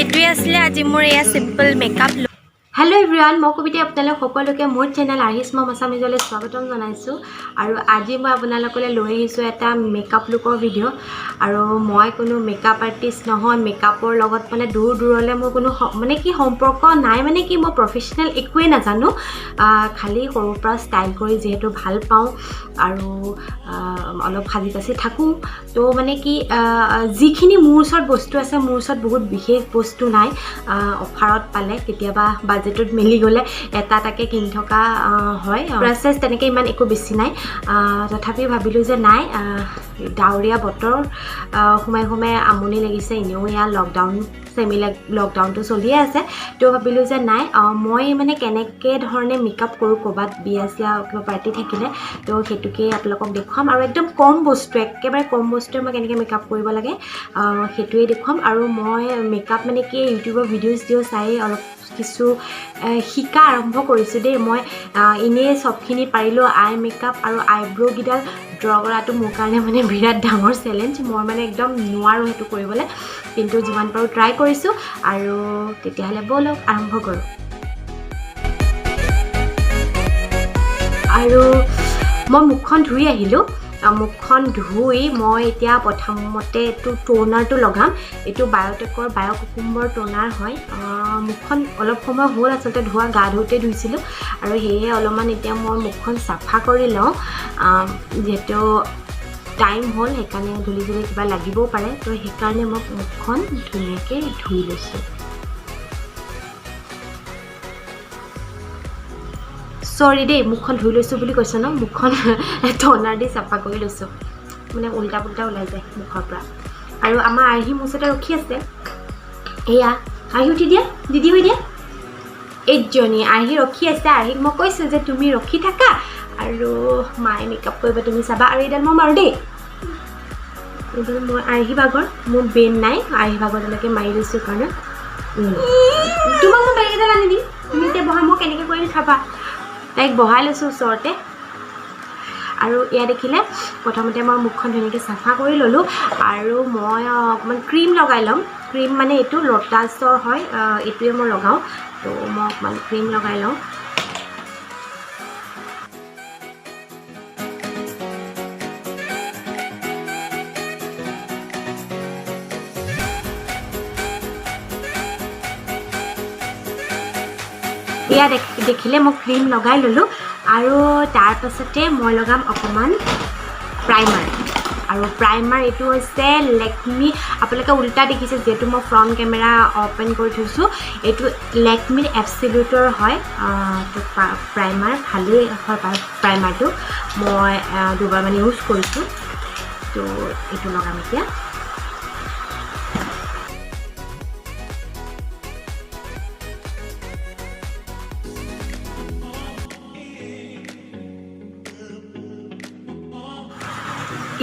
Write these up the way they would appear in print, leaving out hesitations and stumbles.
এইটোৱে আছিলে আজি মোৰ এয়া simple makeup look. Hello' everyone, মই কবিতা আপোনালোক সকলোকে মোৰ চেনেল আৰ্হিছমম আছামিজলৈ স্বাগতম জনাইছোঁ। আৰু আজি মই আপোনালোকলৈ লৈ আহিছোঁ এটা মেকআপ লুকৰ ভিডিঅ'। আৰু মই কোনো মেকআপ আৰ্টিষ্ট নহয়, মেকআপৰ লগত মানে দূৰ দূৰলৈ মোৰ কোনো মানে কি সম্পৰ্ক নাই, মানে কি মই প্ৰফেশ্যনেল একোৱেই নাজানো। খালি সৰুৰ পৰা ষ্টাইল কৰি যিহেতু ভাল পাওঁ আৰু অলপ সাজি কাচি থাকোঁ, তো মানে কি যিখিনি মোৰ ওচৰত বস্তু আছে, মোৰ ওচৰত বহুত বিশেষ বস্তু নাই। অফাৰত পালে কেতিয়াবা বাজেটত মিলি গ'লে এটা তাকে কিনি থকা হয়। প্ৰাইচ তেনেকৈ ইমান একো বেছি নাই। তথাপি ভাবিলোঁ যে নাই, ডাৱৰীয়া বতৰ, সোমাই সোমাই আমনি লাগিছে, এনেও এয়া লকডাউনটো চলিয়ে আছে। তো ভাবিলোঁ যে নাই, মই মানে কেনেকৈ ধৰণে মেকআপ কৰোঁ ক'ৰবাত বিয়া চিয়া কিবা পাৰ্টি থাকিলে, তো সেইটোকে আপোনালোকক দেখুৱাম। আৰু একদম কম বস্তু, একেবাৰে কম বস্তুৱে মই কেনেকৈ মেকআপ কৰিব লাগে সেইটোৱে দেখুৱাম। আৰু মই মেকআপ মানে কি ইউটিউবৰ ভিডিঅ' চাই অলপ কিছু শিকা আৰম্ভ কৰিছোঁ দেই। মই এনেই চবখিনি পাৰিলোঁ। আই মেকআপ আৰু আইব্ৰ'কেইডাল ড্ৰ কৰাটো মোৰ কাৰণে মানে বিৰাট ডাঙৰ চেলেঞ্জ। মই মানে একদম নোৱাৰোঁ সেইটো কৰিবলৈ, কিন্তু যিমান পাৰোঁ ট্ৰাই কৰিছোঁ। আৰু তেতিয়াহ'লে ব'লক আৰম্ভ কৰোঁ। আৰু মই মুখখন ধুই আহিলোঁ। মুখখন ধুই মই এতিয়া প্ৰথমতে এইটো টোনাৰটো লগাম। এইটো বায়'টেকৰ বায়'কুকুম্বৰ টোনাৰ হয়। মুখখন অলপ সময় হ'ল আচলতে ধোৱা, গা ধুওঁতে ধুইছিলোঁ। আৰু সেয়ে অলপমান এতিয়া মই মুখখন চাফা কৰি লওঁ, যিহেতু টাইম হ'ল, সেইকাৰণে ধূলি কিবা লাগিবও পাৰে। তো সেইকাৰণে মই মুখখন ধুনীয়াকৈ ধুই লৈছোঁ। চৰি দেই, মুখখন ধুই লৈছোঁ বুলি কৈছোঁ ন, মুখখন টনাৰ দি চাফা কৰি লৈছোঁ। মানে উল্টা পুল্টা ওলাই যায় মুখৰ পৰা। আৰু আমাৰ আৰ্হি মোৰ ওচৰতে ৰখি আছে। এয়া আৰ্হি উঠি দিয়া, দিদি হৈ দিয়া। এইজনী আৰ্হি ৰখি আছে। আৰ্হিক মই কৈছোঁ যে তুমি ৰখি থাকা আৰু মায়ে মেকআপ কৰিব, তুমি চাবা। আৰু এইডাল মই মাৰোঁ দেই, এইডাল মই আৰ্হি ভাগৰ, মোৰ বেন নাই, আৰ্হি ভাগৰ তেনেকৈ মাৰি লৈছোঁ কাৰণে। তোমাক মই বেলেগ এডাল আনি দিম, তুমি এতিয়া বহা, মই কেনেকৈ কৰিম চাবা। তাইক বহাই লৈছোঁ ওচৰতে। আৰু এয়া দেখিলে, প্ৰথমতে মই মুখখন ধুনীয়াকৈ চাফা কৰি ল'লোঁ। আৰু মই অকণমান ক্ৰীম লগাই ল'ম। ক্ৰীম মানে এইটো ল'টাছৰ হয়, এইটোৱে মই লগাওঁ। তো মই অকণমান ক্ৰীম লগাই লওঁ। এয়া দেখিলে মই ক্ৰীম লগাই ল'লোঁ। আৰু তাৰপাছতে মই লগাম অকণমান প্ৰাইমাৰ। আৰু প্ৰাইমাৰ এইটো হৈছে লেকমি, আপোনালোকে উল্টা দেখিছে যিহেতু মই ফ্ৰণ্ট কেমেৰা অ'পেন কৰি থৈছোঁ। এইটো লেকমিৰ এবছলিউটৰ হয়। তো প্ৰাইমাৰ ভালেই হয়, প্ৰাইমাৰটো মই দুবাৰমান ইউজ কৰিছোঁ। তো এইটো লগাম এতিয়া।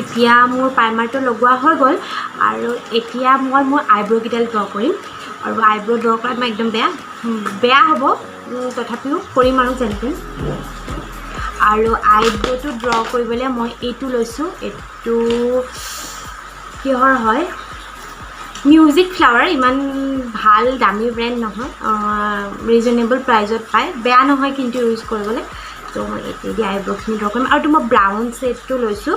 এতিয়া মোৰ প্ৰাইমাৰটো লগোৱা হৈ গ'ল। আৰু এতিয়া মই মোৰ আইব্ৰ'কেইডাল ড্ৰ কৰিম। আৰু আইব্ৰ' ড্ৰ কৰাত মই একদম বেয়া হ'ব, তথাপিও কৰিম আৰু যেনেকৈ। আৰু আইব্ৰ'টো ড্ৰ কৰিবলৈ মই এইটো লৈছোঁ। এইটো কিহৰ হয়, মিউজিক ফ্লাৱাৰ, ইমান ভাল দামী ব্ৰেণ্ড নহয়, ৰিজনেবল প্ৰাইজত পায়, বেয়া নহয় কিন্তু ইউজ কৰিবলৈ। তো মই এতিয়া দি আইব্ৰ'খিনি ড্ৰ কৰিম। আৰু মই ব্ৰাউন শ্বেডটো লৈছোঁ,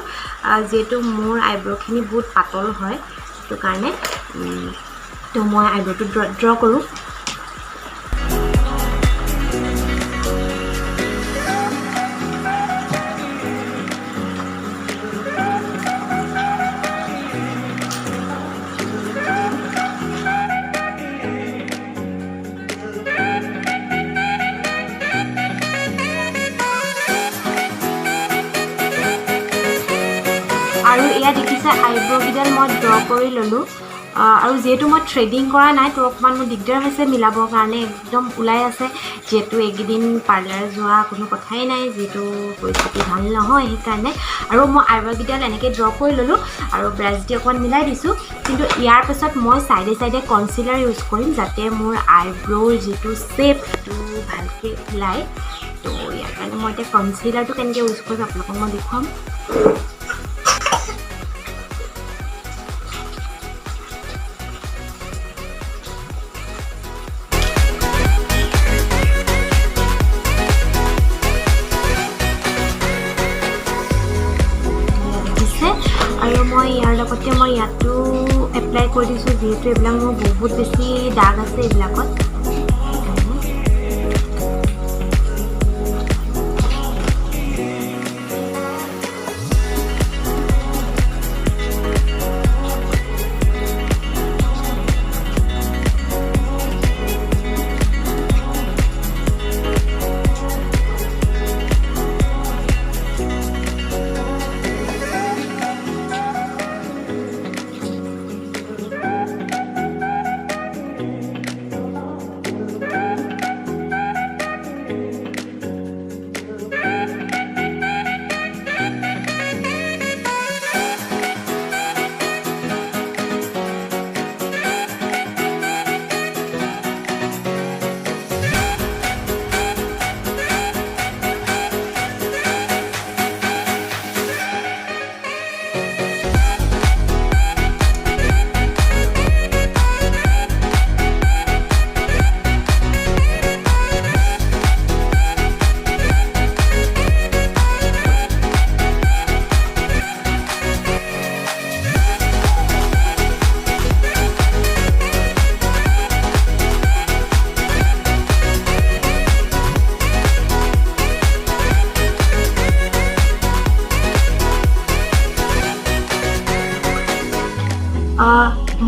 যিহেতু মোৰ আইব্ৰ'খিনি বহুত পাতল হয়, সেইটো কাৰণে। তো মই আইব্ৰ'টো ড্ৰ কৰোঁ। আৰু এয়া দেখিছে আইব্ৰ'কেইডাল মই ড্ৰ কৰি ল'লোঁ। আৰু যিহেতু মই থ্ৰেডিং কৰা নাই, তো অকণমান মোৰ দিগদাৰ হৈছে মিলাবৰ কাৰণে, একদম ওলাই আছে। যিহেতু এইকেইদিন পাৰ্লাৰ যোৱা কোনো কথাই নাই, যিহেতু পৰিস্থিতি ভাল নহয়, সেইকাৰণে। আৰু মই আইব্ৰ'কেইডাল এনেকৈ ড্ৰ কৰি ল'লোঁ আৰু ব্ৰাছ দি অকণমান মিলাই দিছোঁ। কিন্তু ইয়াৰ পাছত মই চাইডে চাইডে কনচিলাৰ ইউজ কৰিম, যাতে মোৰ আইব্ৰ'ৰ যিটো শ্বেপ সেইটো ভালকৈ ওলায়। তো ইয়াৰ কাৰণে মই এতিয়া কনচিলাৰটো কেনেকৈ ইউজ কৰিম আপোনালোকক মই দেখুৱাম। ইয়াতো এপ্লাই কৰি দিছোঁ যিহেতু এইবিলাক মোৰ বহুত বেছি দাগ আছে এইবিলাকত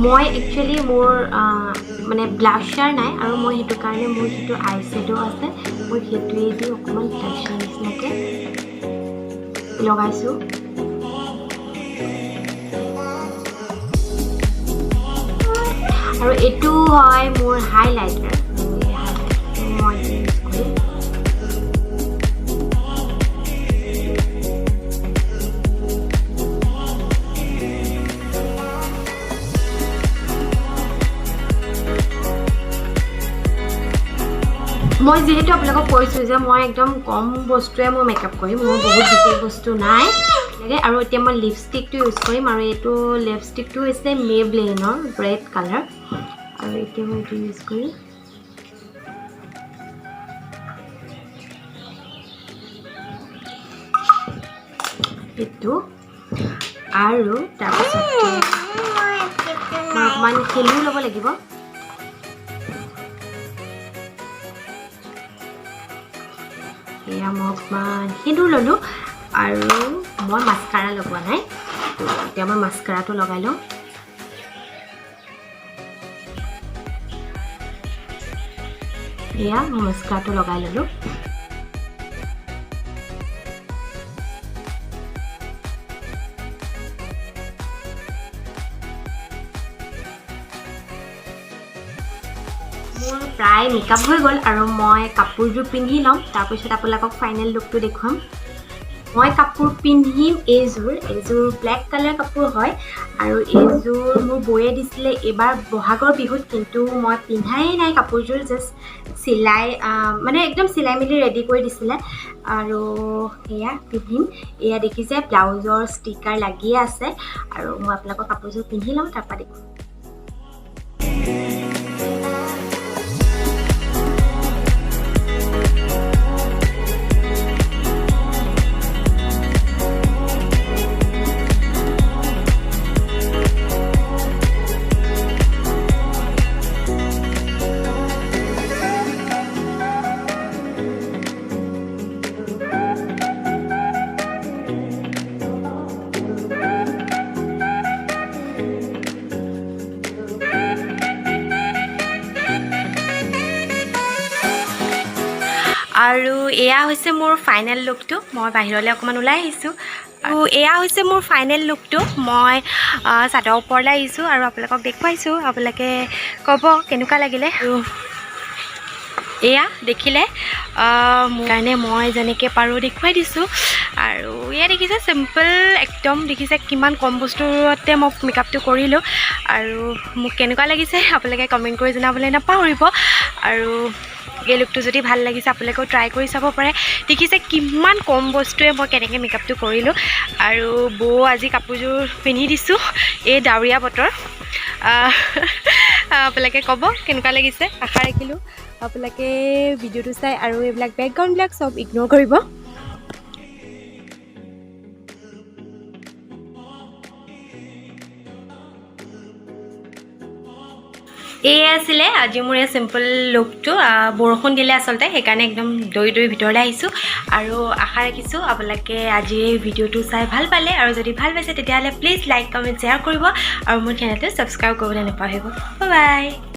মই একচুৱেলি মোৰ মানে ব্লাছাৰ নাই আৰু মই সেইটো কাৰণে মোৰ যিটো আই শ্বেডো আছে মই সেইটোৱে দি অকণমান ব্লাছাৰ নিচিনাকৈ লগাইছোঁ আৰু এইটো হয় মোৰ হাইলাইটাৰ মই ইউজ কৰিম মই যেহেতু আপোনালোকক কৈছোঁ যে মই একদম কম বস্তুৱে মই মেকআপ কৰিম মোৰ বহুত বিশেষ বস্তু নাই আৰু এতিয়া মই লিপষ্টিকটো ইউজ কৰিম আৰু এইটো লিপষ্টিকটো হৈছে মেবলিনৰ ৰেড কালাৰ আৰু এতিয়া মই এইটো ইউজ কৰিম এইটো আৰু তাৰপিছত মই অকণমান খেলিও ল'ব লাগিব এয়া মই অকণমান সিঁদুৰ ল'লোঁ আৰু মই মাস্কাৰা লগোৱা নাই এতিয়া মই মাস্কাৰাটো লগাই লওঁ এয়া মই মাস্কাৰাটো লগাই ল'লোঁ মোৰ প্ৰায় মেকআপ হৈ গ'ল আৰু মই কাপোৰযোৰ পিন্ধি ল'ম তাৰপিছত আপোনালোকক ফাইনেল লুকটো দেখুৱাম মই কাপোৰ পিন্ধিম এইযোৰ ব্লেক কালাৰ কাপোৰ হয় আৰু এইযোৰ মোৰ বৌয়ে দিছিলে এইবাৰ বহাগৰ বিহুত কিন্তু মই পিন্ধাই নাই কাপোৰযোৰ জাষ্ট চিলাই মানে একদম চিলাই মেলি ৰেডি কৰি দিছিলে আৰু এয়া পিন্ধিম এয়া দেখিছে ব্লাউজৰ ষ্টিকাৰ লাগিয়ে আছে আৰু মই আপোনালোকৰ কাপোৰযোৰ পিন্ধি ল'ম তাৰপৰা দেখুৱাম আৰু এয়া হৈছে মোৰ ফাইনেল লুকটো মই বাহিৰলৈ অকণমান ওলাই আহিছোঁ আৰু এয়া হৈছে মোৰ ফাইনেল লুকটো মই চাদৰ ওপৰলৈ আহিছোঁ আৰু আপোনালোকক দেখুৱাইছোঁ আপোনালোকে ক'ব কেনেকুৱা লাগিলে এয়া দেখিলে মোৰ কাৰণে মই যেনেকৈ পাৰোঁ দেখুৱাই দিছোঁ আৰু এয়া দেখিছে চিম্পল একদম দেখিছে কিমান কম বস্তুতে মই মেকআপটো কৰিলোঁ আৰু মোক কেনেকুৱা লাগিছে আপোনালোকে কমেণ্ট কৰি জনাবলৈ নাপাহৰিব আৰু এই লুকটো যদি ভাল লাগিছে আপোনালোকেও ট্ৰাই কৰি চাব পাৰে দেখিছে কিমান কম বস্তুৱে মই কেনেকৈ মেকআপটো কৰিলোঁ আৰু বৌ আজি কাপোৰযোৰ পিন্ধি দিছোঁ এই ডাৱৰীয়া বতৰ আপোনালোকে ক'ব কেনেকুৱা লাগিছে আশা ৰাখিলোঁ আপোনালোকে ভিডিঅ'টো চাই আৰু এইবিলাক বেকগ্ৰাউণ্ডবিলাক চব ইগন'ৰ কৰিব এই আছিলে আজি মোৰ এই চিম্পল লুকটো বৰষুণ দিলে আচলতে সেইকাৰণে একদম দৌৰি দৌৰি ভিতৰলৈ আহিছোঁ আৰু আশা ৰাখিছোঁ আপোনালোকে আজি এই ভিডিঅ'টো চাই ভাল পালে আৰু যদি ভাল পাইছে তেতিয়াহ'লে প্লিজ লাইক কমেণ্ট শ্বেয়াৰ কৰিব আৰু মোৰ চেনেলটো ছাবস্ক্ৰাইব কৰিবলৈ নাপাহৰিব বাই বাই